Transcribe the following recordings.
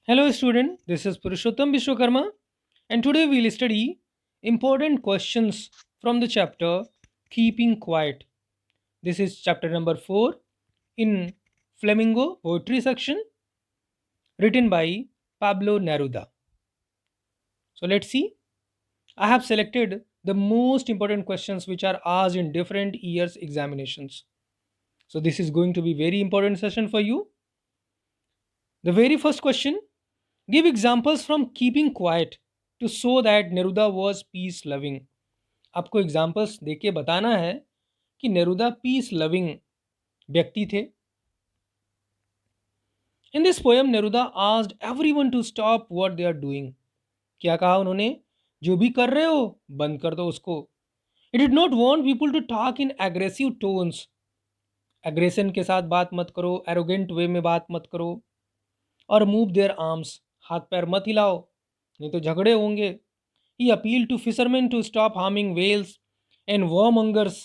Hello, student. This is Purushottam Vishwakarma, and today we'll study important questions from the chapter Keeping Quiet. This is chapter number 4 in Flamingo Poetry section, written by Pablo Neruda. So let's see. I have selected the most important questions which are asked in different years' examinations. So this is going to be very important session for you. The very first question: give examples from keeping quiet to show that Neruda was peace loving. आपको examples देके बताना है कि Neruda peace loving व्यक्ति थे. In this poem Neruda asked everyone to stop what they are doing. क्या कहा उन्होंने? जो भी कर रहे हो बंद कर दो उसको. It did not want people to talk in aggressive tones. Aggression के साथ बात मत करो, एरोगेंट वे में बात मत करो. और मूव देयर आर्म्स, हाथ पैर मत हिलाओ नहीं तो झगड़े होंगे. He appeal to fisherman to stop harming whales and warmongers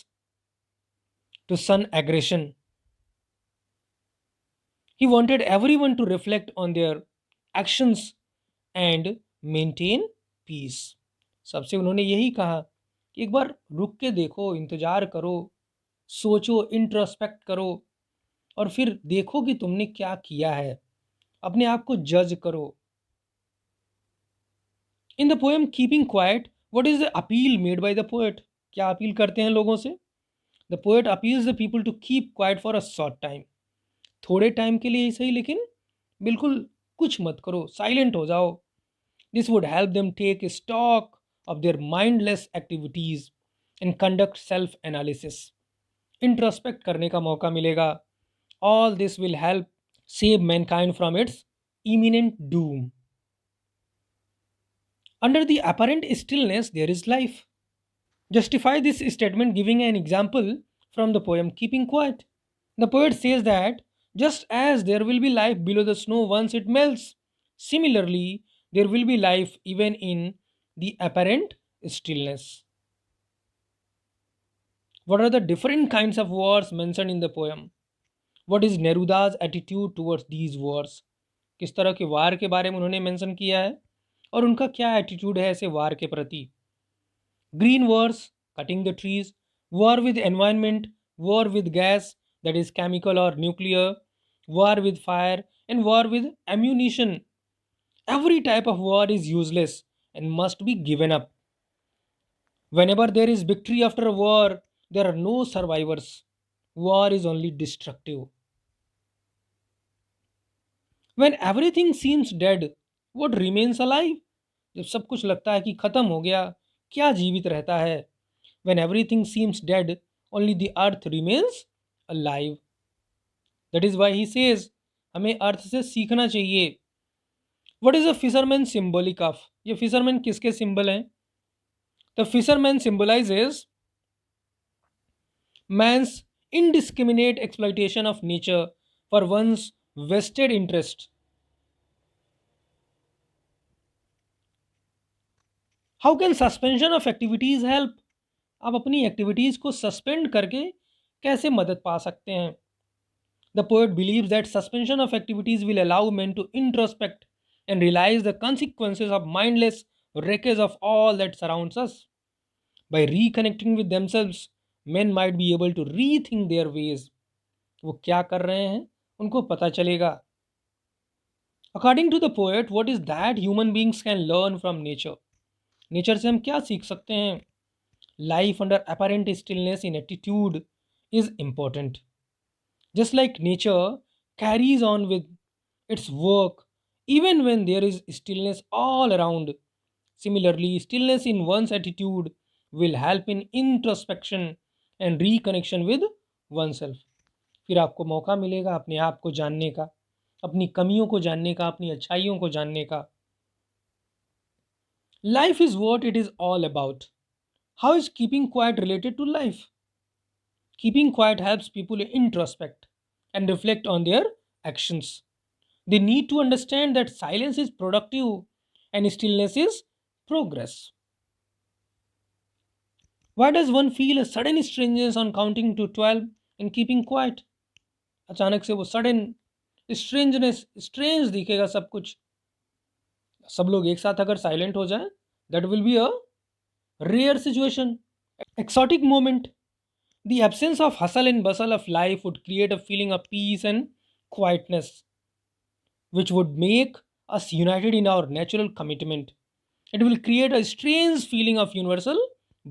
to shun aggression. He wanted everyone to reflect on their actions and maintain peace. सबसे उन्होंने यही कहा कि एक बार रुक के देखो, इंतजार करो, सोचो, इंट्रोस्पेक्ट करो और फिर देखो कि तुमने क्या किया है. अपने आप को जज करो. In the poem keeping quiet, what is the appeal made by the poet? क्या अपील करते हैं लोगों से? The poet appeals the people to keep quiet for a short time. थोड़े टाइम के लिए ही सही, लेकिन बिल्कुल कुछ मत करो, साइलेंट हो जाओ. This would help them take stock of their mindless activities and conduct self analysis. Introspect करने का मौका मिलेगा. All this will help save mankind from its imminent doom. Under the apparent stillness, there is life. Justify this statement giving an example from the poem Keeping Quiet. The poet says that just as there will be life below the snow once it melts, similarly, there will be life even in the apparent stillness. What are the different kinds of wars mentioned in the poem? What is Neruda's attitude towards these wars? किस तरह के वार के बारे में उन्होंने mention किया है और उनका क्या एटीट्यूड है ऐसे वार के प्रति? Green wars, cutting the trees, war with environment, war with gas, that is chemical or nuclear, war with fire, and war with ammunition. Every type of war is useless and must be given up. Whenever there is victory after a war, there are no survivors. War is only destructive. When everything seems dead, what remains alive? जब सब कुछ लगता है कि खत्म हो गया, क्या जीवित रहता है? When everything seems dead, only the earth remains alive. That is why he says, हमें अर्थ से सीखना चाहिए. What is a fisherman symbolic of? ये fisherman किसके symbol हैं? The fisherman symbolizes man's indiscriminate exploitation of nature for one's vested interest. How can suspension of activities help? आप अपनी activities को सस्पेंड करके कैसे मदद पा सकते हैं? The poet believes that suspension of activities will allow men to introspect and realize the consequences of mindless wreckage of all that surrounds us. By reconnecting with themselves, men might be able to rethink their ways. वो क्या कर रहे हैं उनको पता चलेगा. According to the poet, what is that human beings can learn from nature? Nature से हम क्या सीख सकते हैं? Life under apparent stillness in attitude is important. Just like nature carries on with its work even when there is stillness all around, similarly, stillness in one's attitude will help in introspection and reconnection with oneself. फिर आपको मौका मिलेगा अपने आप को जानने का, अपनी कमियों को जानने का, अपनी अच्छाइयों को जानने का. Life is what it is all about. How is keeping quiet related to life? Keeping quiet helps people introspect and reflect on their actions. They need to understand that silence is productive and stillness is progress. Why does one feel a sudden strangeness on counting to 12 and keeping quiet? अचानक से वो sudden strangeness, strange दिखेगा सब कुछ सब लोग एक साथ अगर साइलेंट हो जाए, that will be a rare situation, exotic moment. The absence of hustle and bustle of life would create a feeling of peace and quietness, which would make us united in our natural commitment. It will create a strange feeling of universal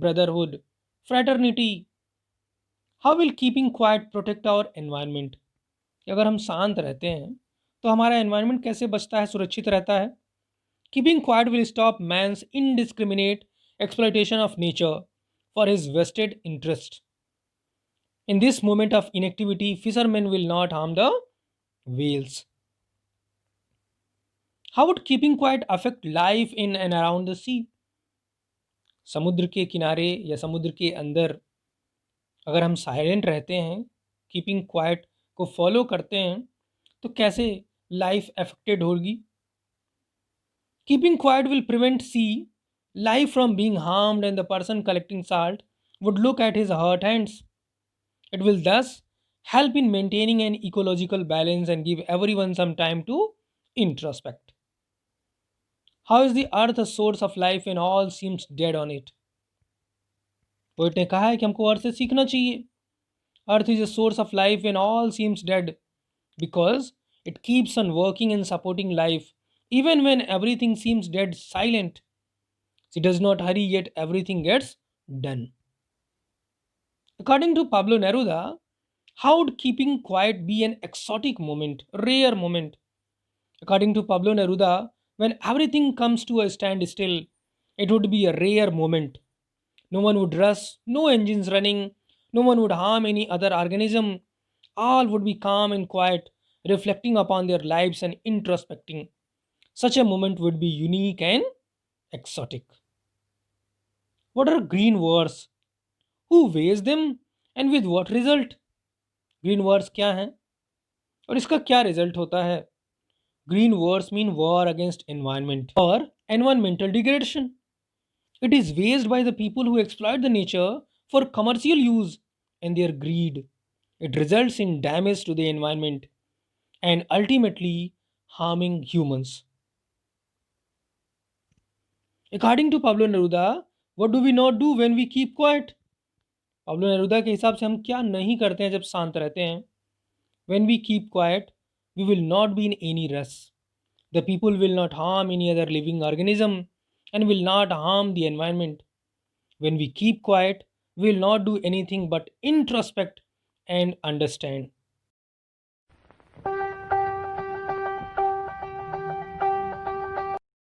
brotherhood, fraternity. How will keeping quiet protect our environment? अगर हम शांत रहते हैं तो हमारा environment कैसे बचता है, सुरक्षित रहता है? Keeping quiet will stop man's indiscriminate exploitation of nature for his vested interest. In this moment of inactivity, fishermen will not harm the whales. How would keeping quiet affect life in and around the sea? समुद्र के किनारे या समुद्र के अंदर अगर हम silent रहते हैं, कीपिंग क्वाइट को फॉलो करते हैं, तो कैसे लाइफ अफेक्टेड होगी? Keeping quiet will prevent see life from being harmed, and the person collecting salt would look at his hurt hands. It will thus help in maintaining an ecological balance and give everyone some time to introspect. How is the earth a source of life when all seems dead on it? Poet ने कहा है कि हमको अर्थ से सीखना चाहिए. Earth is a source of life when all seems dead because it keeps on working and supporting life even when everything seems dead silent. She does not hurry, yet everything gets done. According to Pablo Neruda, how would keeping quiet be an exotic moment, rare moment? According to Pablo Neruda, when everything comes to a standstill, it would be a rare moment. No one would rush, no engines running, no one would harm any other organism. All would be calm and quiet, reflecting upon their lives and introspecting. Such a moment would be unique and exotic. What are green wars? Who weighs them? And with what result? Green wars क्या हैं और इसका क्या result होता है? Green wars mean war against environment or environmental degradation. It is waged by the people who exploit the nature for commercial use and their greed. It results in damage to the environment and ultimately harming humans. According to Pablo Neruda, what do we not do when we keep quiet? Pablo Neruda के हिसाब से हम क्या नहीं करते हैं जब शांत रहते हैं? When we keep quiet, we will not be in any rush. The people will not harm any other living organism and will not harm the environment. When we keep quiet, we will not do anything but introspect and understand.